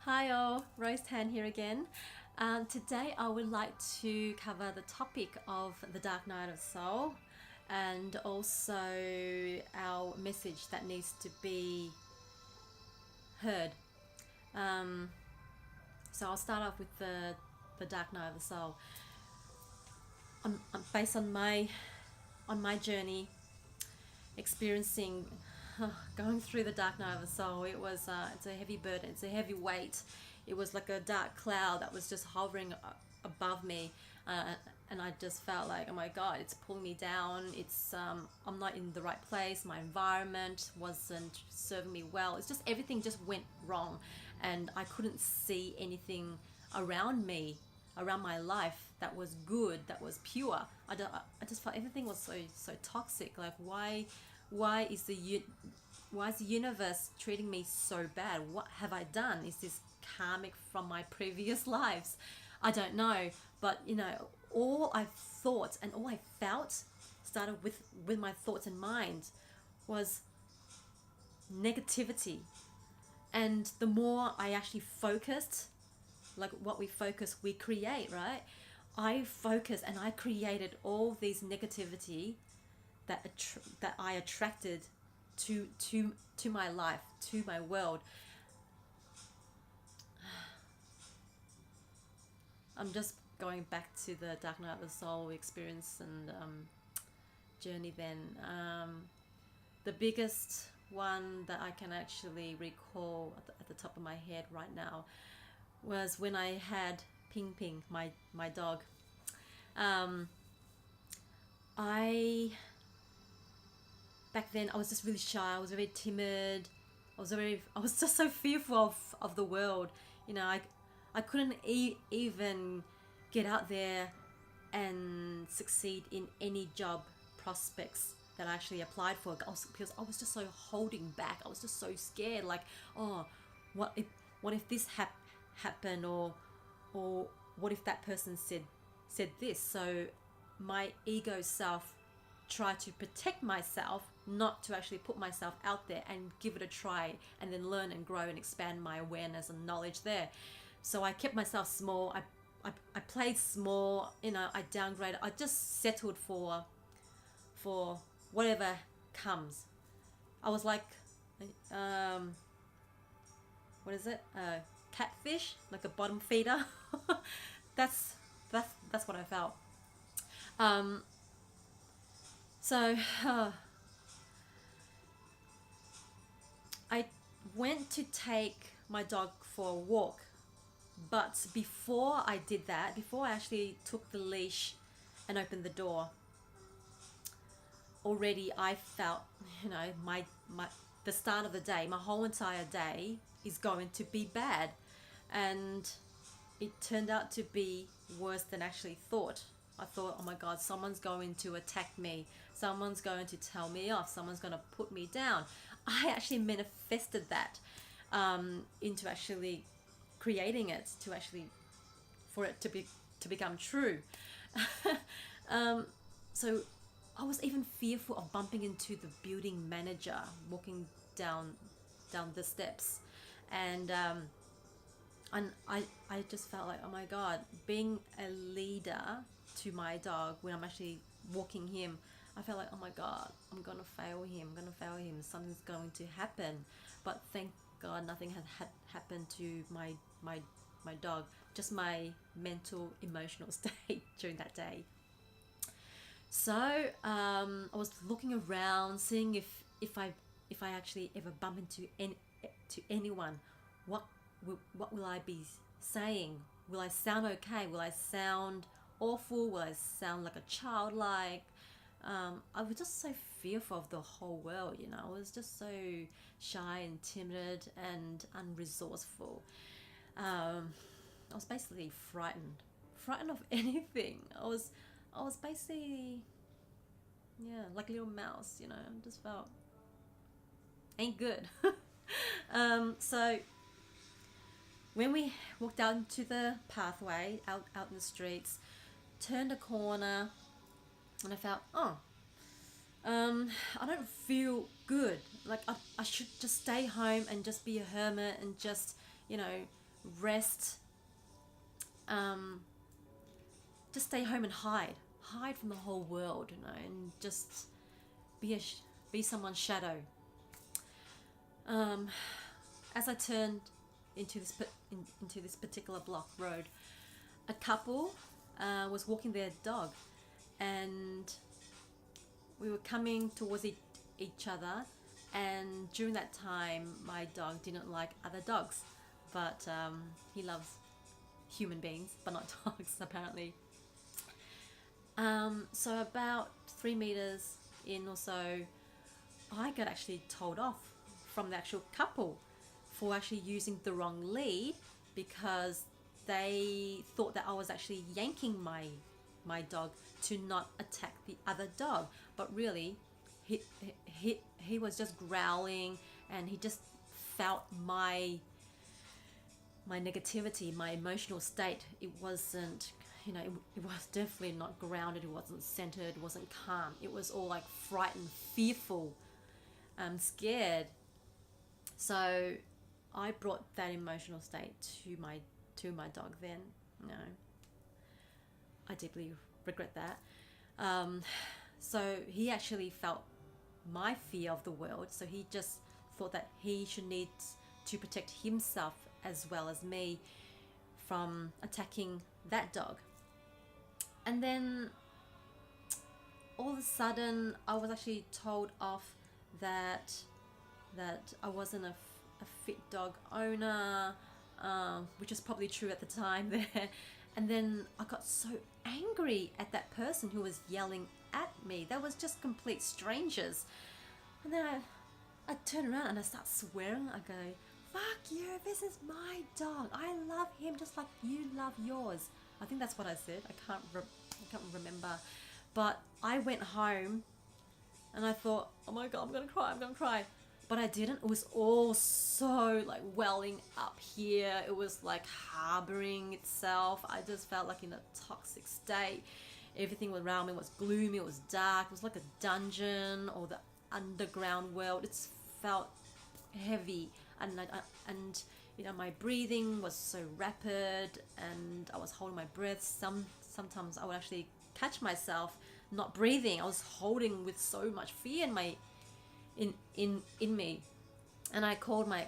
Hi all, Rose Tan here again. Today I would like to cover the topic of the dark night of soul and also our message that needs to be heard. So I'll start off with the dark night of the soul. Based on my journey, experiencing going through the dark night of the soul, it's a heavy burden, it's a heavy weight. It was like a dark cloud that was just hovering above me, and I just felt like, oh my god, it's pulling me down. I'm not in the right place. My environment wasn't serving me well. It's just everything just went wrong, and I couldn't see anything around me, around my life, that was good, that was pure. I just felt everything was so toxic. Like, why is the universe treating me so bad? What have I done? Is this karmic from my previous lives? I don't know, but all I thought and all I felt started with my thoughts and mind was negativity. And the more I actually focused, like what we focus, we create, right? I focused and I created all these negativity that I attracted to my life, to my world. I'm just going back to the dark night of the soul experience and journey then. The biggest one that I can actually recall at the top of my head right now was when I had Ping Ping, my dog. Back then I was just really shy. I was very timid. I was just so fearful of the world. I couldn't even get out there and succeed in any job prospects that I actually applied for, because I was just so holding back. I was just so scared. Like, oh, what if this happened, or what if that person said this? So my ego self tried to protect myself, not to actually put myself out there and give it a try and then learn and grow and expand my awareness and knowledge there. So I kept myself small. I played small. I downgraded. I just settled for whatever comes. I was like, what is it? Catfish, like a bottom feeder. That's what I felt. So I went to take my dog for a walk, but before I did that, before I actually took the leash and opened the door, already I felt, the start of the day, my whole entire day is going to be bad, and it turned out to be worse than actually thought. I thought, oh my god, someone's going to attack me, someone's going to tell me off, someone's going to put me down. I actually manifested that into actually creating it, for it to become true. So I was even fearful of bumping into the building manager walking down the steps, and I just felt like, oh my god, being a leader to my dog when I'm actually walking him, I felt like, oh my god, I'm gonna fail him, something's going to happen. But thank god nothing had happened to my dog, just my mental emotional state during that day. So I was looking around, seeing if I actually ever bump into anyone, what will I be saying? Will I sound okay? Will I sound awful? Will I sound like a childlike? I was just so fearful of the whole world. I was just so shy and timid and unresourceful. I was basically frightened of anything. I was basically, like a little mouse. Just felt ain't good. So when we walked out into the pathway, out in the streets, turned a corner, and I felt, I don't feel good. Like I should just stay home and just be a hermit and just, rest, just stay home and hide from the whole world, you know, and just be someone's shadow. As I turned into this particular block road, a couple was walking their dog, and we were coming towards each other. And during that time, my dog didn't like other dogs, but he loves human beings, but not dogs, apparently. So about 3 meters in or so, I got actually told off from the actual couple for actually using the wrong lead, because they thought that I was actually yanking my dog to not attack the other dog, but really he was just growling, and he just felt my negativity, my emotional state. It wasn't, you know, it was definitely not grounded, it wasn't centered, it wasn't calm. It was all like frightened, fearful, scared. So I brought that emotional state to my dog then. You know, I deeply regret that. So he actually felt my fear of the world, so he just thought that he should need to protect himself as well as me from attacking that dog. And then all of a sudden I was actually told off that I wasn't a fit dog owner, which is probably true at the time there. And then I got so angry at that person who was yelling at me. That was just complete strangers. And then I turn around and I start swearing. I go, fuck you, this is my dog. I love him just like you love yours. I think that's what I said. I can't remember. But I went home and I thought, oh my God, I'm gonna cry. But I didn't. It was all so like welling up here. It was like harboring itself. I just felt like in a toxic state. Everything around me was gloomy, it was dark. It was like a dungeon or the underground world. It felt heavy, and you know, my breathing was so rapid, and I was holding my breath. Sometimes I would actually catch myself not breathing. I was holding with so much fear in me. And I called my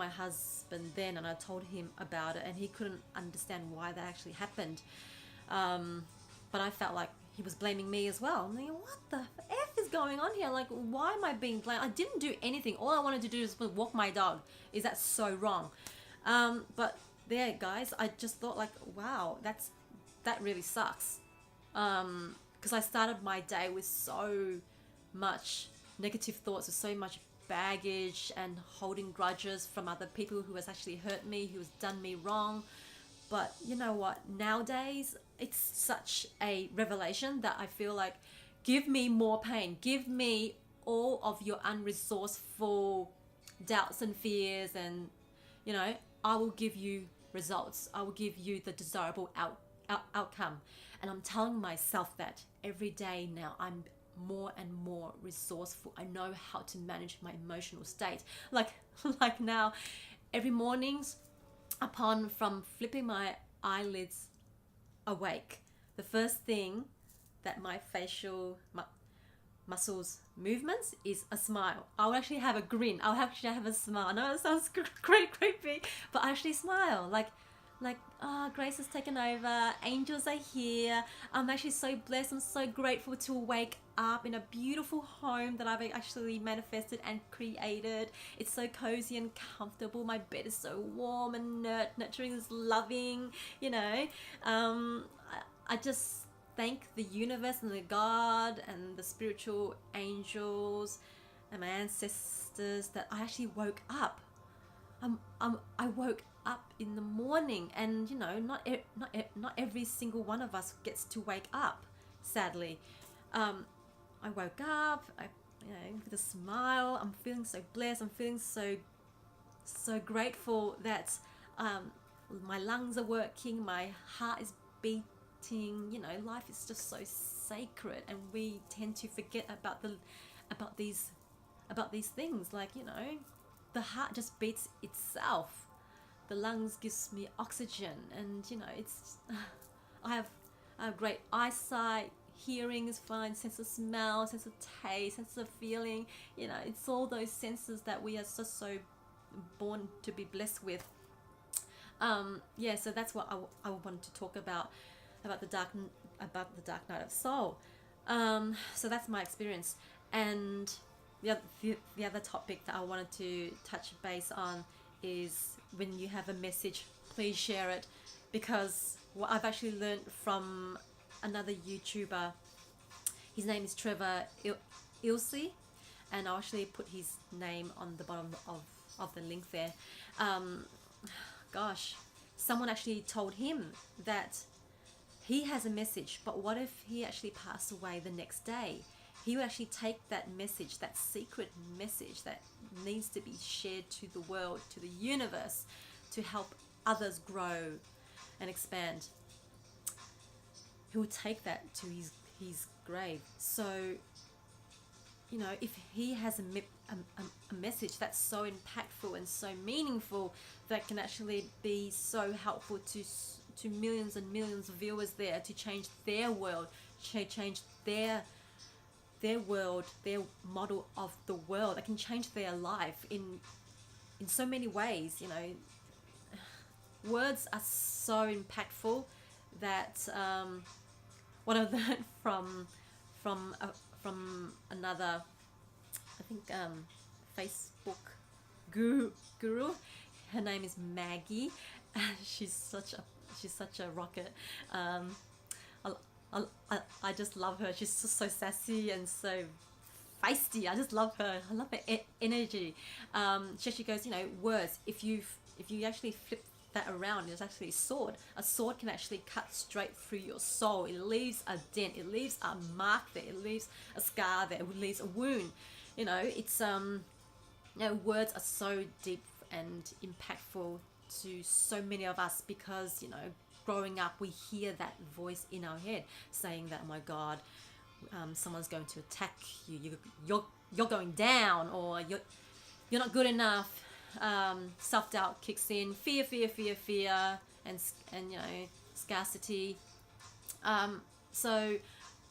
husband then, and I told him about it, and he couldn't understand why that actually happened. But I felt like he was blaming me as well. I'm thinking, what the F is going on here? Like, why am I being blamed? I didn't do anything. All I wanted to do was walk my dog. Is that so wrong? But there, guys, I just thought like, wow, that really sucks. Because I started my day with so much negative thoughts, with so much baggage and holding grudges from other people who has actually hurt me, who has done me wrong. But you know what? Nowadays, it's such a revelation that I feel like, give me more pain. Give me all of your unresourceful doubts and fears, and, you know, I will give you results. I will give you the desirable outcome. And I'm telling myself that every day now. I'm more and more resourceful. I know how to manage my emotional state. Like now, every mornings, upon from flipping my eyelids awake, the first thing that my facial muscles movements is a smile. I'll actually have a grin. I'll actually have a smile. I know it sounds creepy, but I actually smile. Like, Grace has taken over. Angels are here. I'm actually so blessed. I'm so grateful to wake up in a beautiful home that I've actually manifested and created. It's so cozy and comfortable. My bed is so warm and nurturing, is loving. You know, I just thank the universe and the God and the spiritual angels and my ancestors that I actually woke up. I woke up in the morning, and you know, not every single one of us gets to wake up, sadly. I woke up, with a smile. I'm feeling so blessed. I'm feeling so grateful that my lungs are working, my heart is beating. You know, life is just so sacred, and we tend to forget about these things. Like, you know, the heart just beats itself. the lungs gives me oxygen, and you know, it's I have great eyesight, hearing is fine, sense of smell, sense of taste, sense of feeling. You know, it's all those senses that we are so born to be blessed with. Yeah, so that's what I wanted to talk about the dark night of soul. So that's my experience. And the other topic that I wanted to touch base on is, when you have a message, please share it, because what I've actually learned from another YouTuber, his name is 𝗗𝗏𝗡𝗜𝗚, and I'll actually put his name on the bottom of the link there. Gosh, someone actually told him that he has a message, but what if he actually passed away the next day? He would actually take that message, that secret message that needs to be shared to the world, to the universe, to help others grow and expand. He would take that to his grave. So, you know, if he has a message that's so impactful and so meaningful, that can actually be so helpful to millions and millions of viewers there, to change their world, change their world, their model of the world, that can change their life in so many ways. You know, words are so impactful that what I've learned from another, I think, Facebook guru. Her name is Maggie. She's such a rocket. I just love her. She's just so sassy and so feisty. I just love her. I love her energy. She actually goes, you know, words, if you actually flip that around, it's actually a sword. A sword can actually cut straight through your soul. It leaves a dent. It leaves a mark there. It leaves a scar there. It leaves a wound. You know, it's you know, words are so deep and impactful to so many of us, because, you know, growing up, we hear that voice in our head saying that, oh my God, someone's going to attack you. You're going down, or you're not good enough. Self-doubt kicks in, fear, and you know, scarcity. So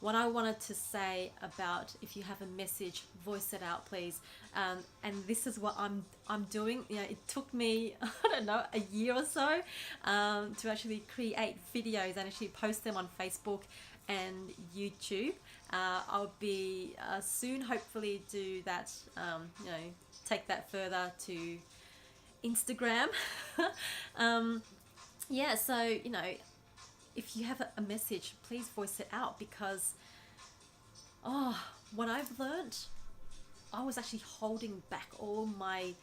what I wanted to say about, if you have a message, voice it out, please. And this is what I'm doing. You know, it took me, I don't know, a year or so to actually create videos and actually post them on Facebook and YouTube. I'll be soon, hopefully, do that. You know, take that further to Instagram. Yeah, so, you know, if you have a message, please voice it out, because what I've learned, I was actually holding back all my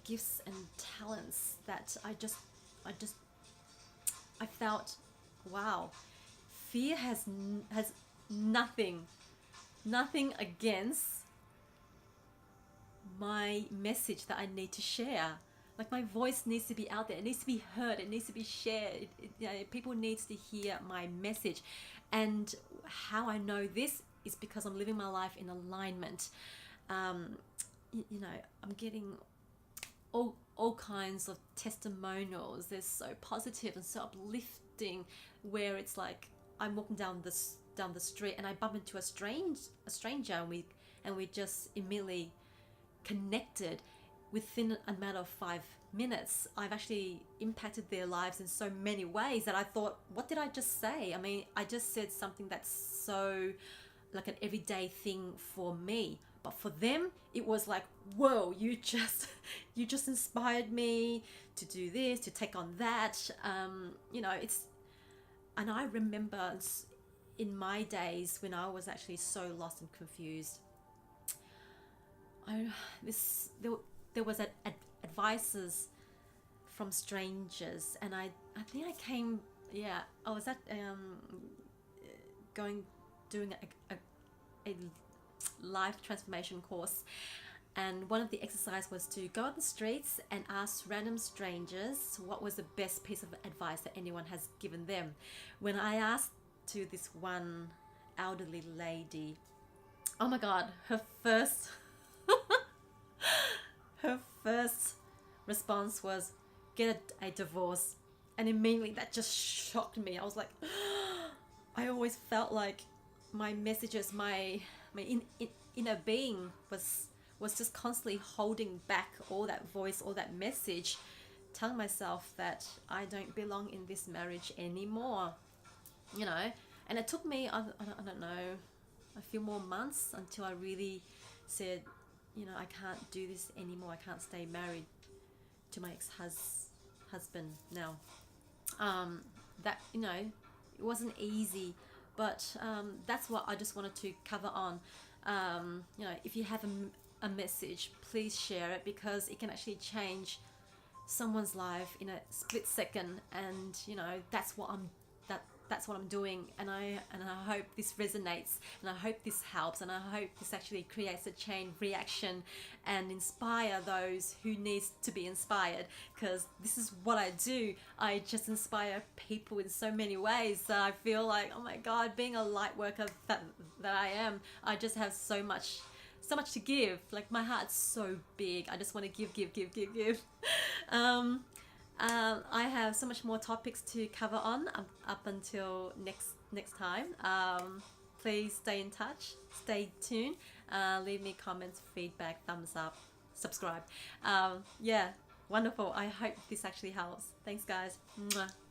gifts and talents that I felt, wow, fear has nothing against my message that I need to share. Like, my voice needs to be out there. It needs to be heard. It needs to be shared. You know, people needs to hear my message. And how I know this is because I'm living my life in alignment. You know, I'm getting all kinds of testimonials. They're so positive and so uplifting, where it's like I'm walking down the street and I bump into a stranger, and we just immediately connected. Within a matter of 5 minutes, I've actually impacted their lives in so many ways that I thought, what did I just say? I mean, I just said something that's so like an everyday thing for me, but for them it was like, whoa, you just inspired me to do this, to take on that. You know, and I remember in my days when I was actually so lost and confused, there was advices from strangers, and I think I came, yeah, I was at doing a life transformation course, and one of the exercises was to go on the streets and ask random strangers what was the best piece of advice that anyone has given them. When I asked to this one elderly lady, oh my God, her first response was, get a divorce. And immediately that just shocked me. I was like, I always felt like my messages, my inner being was just constantly holding back all that voice, all that message, telling myself that I don't belong in this marriage anymore, you know. And it took me, I don't know, a few more months until I really said, you know, I can't do this anymore. I can't stay married to my ex-husband now. That, you know, it wasn't easy, but that's what I just wanted to cover on. You know, if you have a message, please share it, because it can actually change someone's life in a split second. And you know, that's what I'm doing, and I hope this resonates, and I hope this helps, and I hope this actually creates a chain reaction and inspire those who needs to be inspired, because this is what I do. I just inspire people in so many ways. So I feel like, oh my God, being a light worker that I am, I just have so much to give. Like, my heart's so big. I just want to give. I have so much more topics to cover on up until next time. Please stay in touch, stay tuned, leave me comments, feedback, thumbs up, subscribe. Yeah, wonderful. I hope this actually helps. Thanks, guys. Mwah.